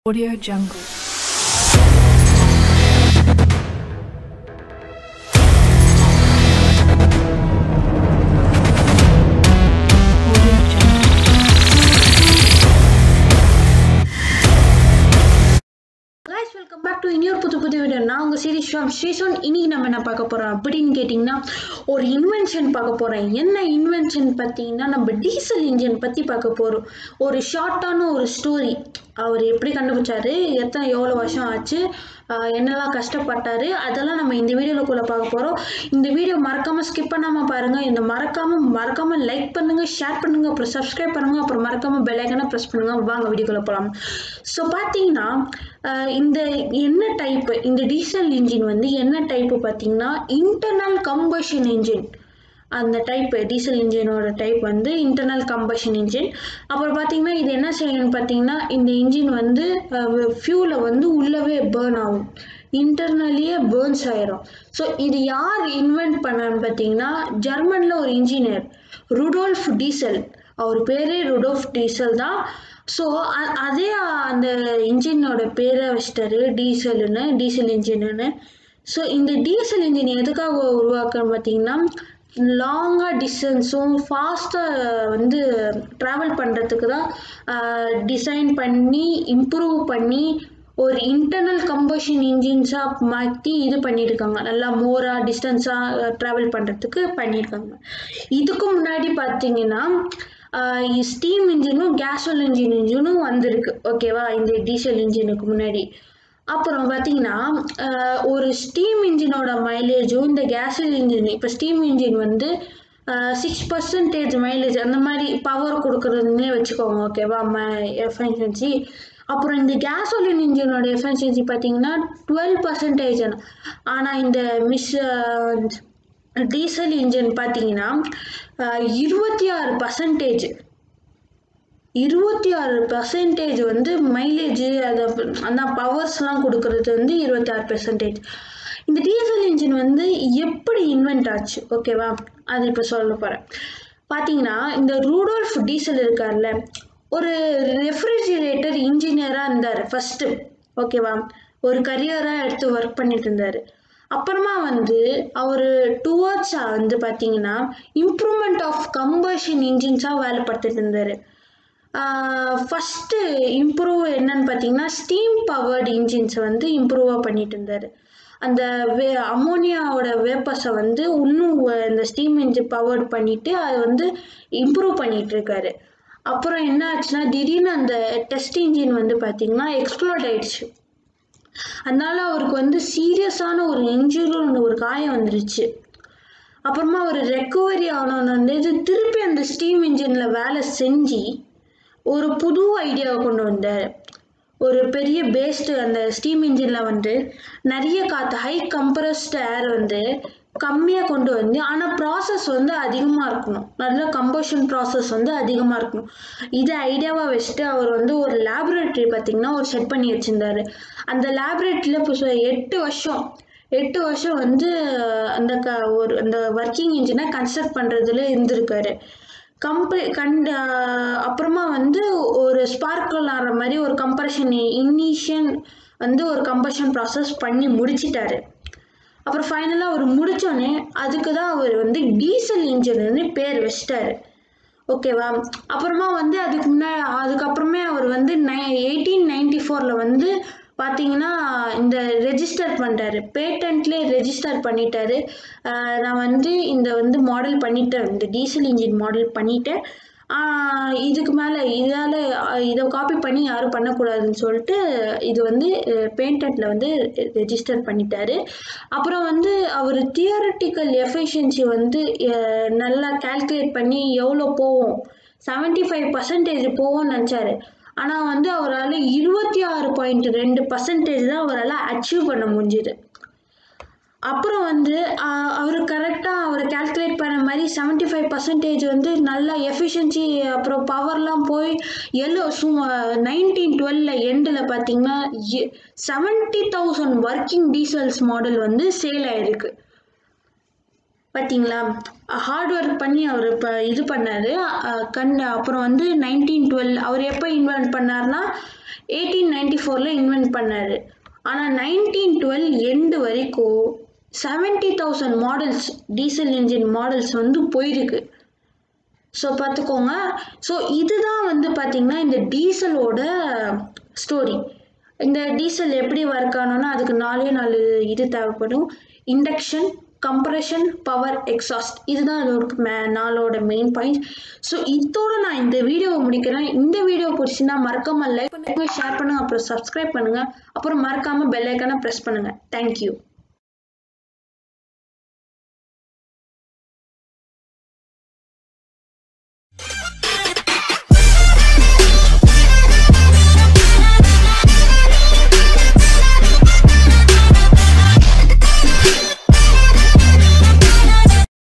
Audio Jungle. Welcome back to இன்னொரு புது video. நான் உங்க சீரிஸ் ஸ்ரீசோன். இன்னைக்கு நம்ம என்ன பார்க்க போறோம் அப்படின்னு கேட்டிங்கன்னா ஒரு இன்வென்ஷன் பார்க்க போறோம். என்ன இன்வென்ஷன் பார்த்தீங்கன்னா நம்ம டீசல் இன்ஜின் பத்தி பார்க்க போறோம். ஒரு ஷார்ட்டான ஒரு ஸ்டோரி. அவர் எப்படி கண்டுபிடிச்சாரு, எவ்வளோ வருஷம் ஆச்சு, என்னெல்லாம் கஷ்டப்பட்டாரு, அதெல்லாம் நம்ம இந்த வீடியோக்குள்ள பார்க்க போறோம். இந்த வீடியோ மறக்காம ஸ்கிப் பண்ணாம பாருங்க. இந்த மறக்காம லைக் பண்ணுங்க, ஷேர் பண்ணுங்க, அப்புறம் சப்ஸ்கிரைப் பண்ணுங்க, அப்புறம் மறக்காம பெல் ஐகானை பிரஸ் பண்ணுங்க. வாங்க வீடியோக்குள்ள போகலாம். ஸோ பார்த்தீங்கன்னா இந்த என்ன டைப், இந்த டீசல் இன்ஜின் வந்து என்ன டைப் பார்த்தீங்கன்னா இன்டர்னல் கம்பஷன் இன்ஜின். அந்த டைப் டீசல் இன்ஜினோட டைப் வந்து இன்டர்னல் கம்பஷன் இன்ஜின். அப்புறம் பார்த்தீங்கன்னா இது என்ன செய்யணும்னு பார்த்தீங்கன்னா இந்த இன்ஜின் வந்து ஃபியூலை வந்து உள்ளவே பேர்ன் ஆகும், இன்டர்னலியே பேர்ன்ஸ் ஆயிரும். ஸோ இது யார் இன்வென்ட் பண்ணான்னு பார்த்தீங்கன்னா ஜெர்மனில் ஒரு இன்ஜினியர் ருடோல்ஃப் டீசல். அவர் பேரே ருடோல்ஃப் டீசல் தான். ஸோ அதே அந்த இன்ஜினோட பேரை வச்சிட்டாரு டீசல்னு, டீசல் இன்ஜின்னு. ஸோ இந்த டீசல் இன்ஜின் எதுக்காக உருவாக்குன்னு பார்த்தீங்கன்னா லாங்காக டிஸ்டன்ஸும் ஃபாஸ்ட்டாக வந்து ட்ராவல் பண்ணுறதுக்கு தான் டிசைன் பண்ணி இம்ப்ரூவ் பண்ணி ஒரு இன்டர்னல் கம்பஷன் இன்ஜின்ஸாக மாற்றி இது பண்ணியிருக்காங்க. நல்லா மோராக டிஸ்டன்ஸாக ட்ராவல் பண்ணுறதுக்கு பண்ணியிருக்காங்க. இதுக்கு முன்னாடி பார்த்தீங்கன்னா ஸ்டீம் இன்ஜினும் கேசோல் இன்ஜினும் வந்திருக்கு, ஓகேவா, இந்த டீசல் இன்ஜினுக்கு முன்னாடி. அப்புறம் பார்த்தீங்கன்னா ஒரு ஸ்டீம் இன்ஜினோட மைலேஜும் இந்த கேசோல் இன்ஜின், இப்போ ஸ்டீம் இன்ஜின் வந்து 6% மைலேஜ் அந்த மாதிரி பவர் கொடுக்குறதுன்னே வச்சுக்கோங்க, ஓகேவா, எஃபிஷியன்சி. அப்புறம் இந்த கேசோலின் இன்ஜினோட எஃபிஷியன்சி பார்த்தீங்கன்னா 12%. ஆனால் இந்த டீசல் இன்ஜின் பார்த்தீங்கன்னா 26% வந்து மைலேஜ், அதை அந்த பவர்ஸ்லாம் கொடுக்கறது வந்து 26%. இந்த டீசல் இன்ஜின் வந்து எப்படி இன்வென்ட் ஆச்சு, ஓகேவா, அது இப்போ சொல்ல போகிறேன். பார்த்தீங்கன்னா இந்த ரூடோல்ஃப் டீசல் இருக்கார்ல, ஒரு ரெஃப்ரிஜிரேட்டர் இன்ஜினியராக இருந்தார் ஃபஸ்ட்டு, ஓகேவா, ஒரு கரியராக எடுத்து ஒர்க் பண்ணிட்டு இருந்தார். அப்புறமா வந்து அவர் டுவர்ட்ஸாக வந்து பார்த்தீங்கன்னா இம்ப்ரூவ்மெண்ட் ஆஃப் கம்பஷன் இன்ஜின்ஸாக வேலை பார்த்துட்டு இருந்தார். ஃபஸ்ட்டு இம்ப்ரூவ் என்னன்னு பார்த்தீங்கன்னா ஸ்டீம் பவர்டு இன்ஜின்ஸை வந்து இம்ப்ரூவாக பண்ணிட்டு இருந்தார். அந்த அமோனியாவோட வேப்பர்ஸை வந்து இன்னும் இந்த ஸ்டீம் இன்ஜின் பவர்டு பண்ணிவிட்டு அதை வந்து இம்ப்ரூவ் பண்ணிகிட்டு இருக்காரு. அப்புறம் என்ன ஆச்சுன்னா திடீர்னு அந்த டெஸ்ட் இன்ஜின் வந்து பார்த்தீங்கன்னா எக்ஸ்ப்ளோட் ஆயிடுச்சு. அதனால அவருக்கு வந்து சீரியஸான ஒரு இன்ஜுரி, ஒரு காயம் வந்துருச்சு. அப்புறமா அவர் ரெக்கவரி ஆனோன்னு திருப்பி அந்த ஸ்டீம் இன்ஜினில் வேலை செஞ்சு ஒரு புது ஐடியாவை கொண்டு வந்தார். ஒரு பெரிய பேஸ்டு அந்த ஸ்டீம் இன்ஜினில் வந்து நிறைய காற்று, ஹை கம்ப்ரஸ்டு ஏர் வந்து கம்மியாக கொண்டு வந்து, ஆனால் ப்ராசஸ் வந்து அதிகமாக இருக்கணும், நல்ல கம்பஷன் ப்ராசஸ் வந்து அதிகமாக இருக்கணும். இதை ஐடியாவாக வச்சுட்டு அவர் வந்து ஒரு லேபரேட்டரி பார்த்தீங்கன்னா ஒரு செட் பண்ணி வச்சுருந்தார். அந்த லேபரேட்டரியில் இப்போ 8 வருஷம் வந்து அந்த ஒர்க்கிங் இன்ஜினை கன்ஸ்ட்ரக்ட் பண்ணுறதுல இருந்திருக்காரு. அப்புறமா வந்து ஒரு ஸ்பார்க்கிள் ஆகிற மாதிரி ஒரு கம்ப்ரஷன் இனிஷியன் வந்து ஒரு கம்பஷன் ப்ராசஸ் பண்ணி முடிச்சிட்டாரு. அப்புறம் ஃபைனலாக அவர் முடித்தோடனே அதுக்கு தான் அவர் வந்து டீசல் இன்ஜின்னு பேர் வச்சிட்டாரு, ஓகேவா. அப்புறமா வந்து அதுக்கப்புறமே அவர் வந்து 1894 வந்து பார்த்தீங்கன்னா இந்த ரெஜிஸ்டர் பண்ணிட்டாரு, பேட்டன்ட்லேயே ரெஜிஸ்டர் பண்ணிட்டாரு. நான் வந்து இந்த வந்து மாடல் பண்ணிட்டேன், இந்த டீசல் இன்ஜின் மாடல் பண்ணிட்டேன், இதுக்கு மேலே இதை காப்பி பண்ணி யாரும் பண்ணக்கூடாதுன்னு சொல்லிட்டு இது வந்து பேட்டன்ட்டில் வந்து ரெஜிஸ்டர் பண்ணிட்டாரு. அப்புறம் வந்து அவர் தியரட்டிக்கல் எஃபிஷியன்சி வந்து நல்லா கால்குலேட் பண்ணி எவ்வளோ போகும், 75% போகும்னு நினச்சாரு. ஆனால் வந்து அவரால் 26.2% தான் அவரால் அச்சீவ் பண்ண முடிஞ்சுது. அப்புறம் வந்து அவர் கரெக்டாக அவர் கால்குலேட் பண்ண மாதிரி 75% வந்து நல்ல எஃபிஷியன்சி, அப்புறம் பவர்லாம் போய் 1912 எண்டில் பார்த்தீங்கன்னா 70,000 ஒர்க்கிங் டீசல்ஸ் மாடல் வந்து சேல் ஆயிருக்கு. பார்த்தீங்களா, ஹார்ட் ஒர்க் பண்ணி அவர் இப்போ இது பண்ணார். அப்புறம் வந்து 1912 அவர் எப்போ இன்வென்ட் பண்ணார்னா 1894ல இன்வென்ட் பண்ணாரு. ஆனா 1912 எண்டு வரைக்கும் 70,000 மாடல்ஸ் டீசல் இன்ஜின் மாடல்ஸ் வந்து போயிருக்கு. ஸோ பார்த்துக்கோங்க. ஸோ இதுதான் வந்து பார்த்தீங்கன்னா இந்த டீசலோட ஸ்டோரி. இந்த டீசல் எப்படி ஒர்க் ஆகணும்னா அதுக்கு 4 இது தேவைப்படும். Induction, compression, power, exhaust. இதுதான் அதோட 4 மெயின் பாயிண்ட். ஸோ இதோட நான் இந்த வீடியோவை முடிக்கிறேன். இந்த வீடியோ பிடிச்சிருந்தா மறக்காம லைக் பண்ணுங்க, ஷேர் பண்ணுங்க, அப்புறம் சப்ஸ்கிரைப் பண்ணுங்க, அப்புறம் மறக்காம பெல் ஐக்கானை ப்ரெஸ் பண்ணுங்க. தேங்க்யூ.